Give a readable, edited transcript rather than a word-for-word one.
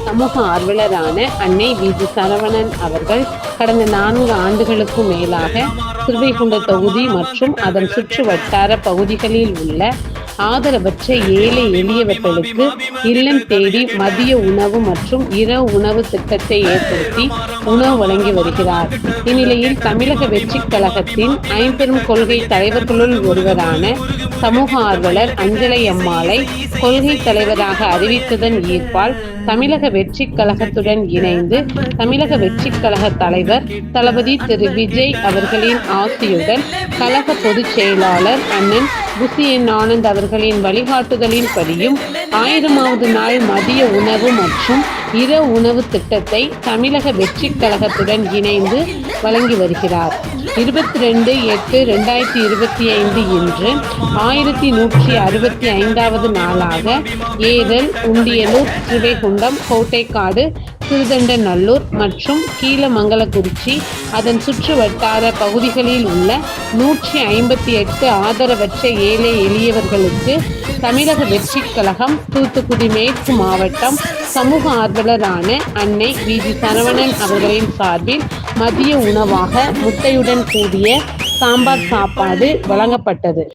சமூக ஆர்வலரான அன்னை வி.ஜி. சரவணன் அவர்கள் கடந்த 4 ஆண்டுகளுக்கும் மேலாக ஸ்ரீவைகுண்ட தொகுதி மற்றும் அதன் சுற்று வட்டார பகுதிகளில் உள்ள ஆதரவற்ற ஏழை எளியவர்களுக்கு இல்லம் தேடி மதிய உணவு மற்றும் இரவு உணவு திட்டத்தை ஏற்படுத்தி உணவு வழங்கி வருகிறார். இந்நிலையில் தமிழக வெற்றிக் கழகத்தின் ஐம்பெரும் கொள்கை தலைவர்களுள் ஒருவரான சமூக ஆர்வலர் அஞ்சலை அம்மாளை கொள்கை தலைவராக அறிவித்ததன் ஈர்ப்பால் தமிழக வெற்றிக் கழகத்துடன் இணைந்து தமிழக வெற்றிக் கழக தலைவர் தளபதி திரு விஜய் அவர்களின் ஆசியுடன் கழக பொதுச் செயலாளர் அண்ணன் புசி என் ஆனந்த் அவர்களின் வழிகாட்டுதலின்படியும் 1000வது நாள் மதிய உணவு மற்றும் இரவு உணவு திட்டத்தை தமிழக வெற்றிக் கழகத்துடன் இணைந்து வழங்கி வருகிறார். 22/8/2025 இன்று 1165வது நாளாக ஏரல், உண்டியலூர், ஸ்ரீவைகுண்டம், கோட்டைக்காடு, திருதண்டநல்லூர் மற்றும் கீழமங்கலக்குறிச்சி அதன் சுற்று வட்டார பகுதிகளில் உள்ள 158 ஆதரவற்ற ஏழை எளியவர்களுக்கு தமிழக வெற்றிக் கழகம் தூத்துக்குடி மேற்கு மாவட்டம் சமூக ஆர்வலரான அன்னை வி.ஜி. சரவணன் அவர்களின் சார்பில் மதிய உணவாக முட்டையுடன் கூடிய சாம்பார் சாப்பாடு வழங்கப்பட்டது.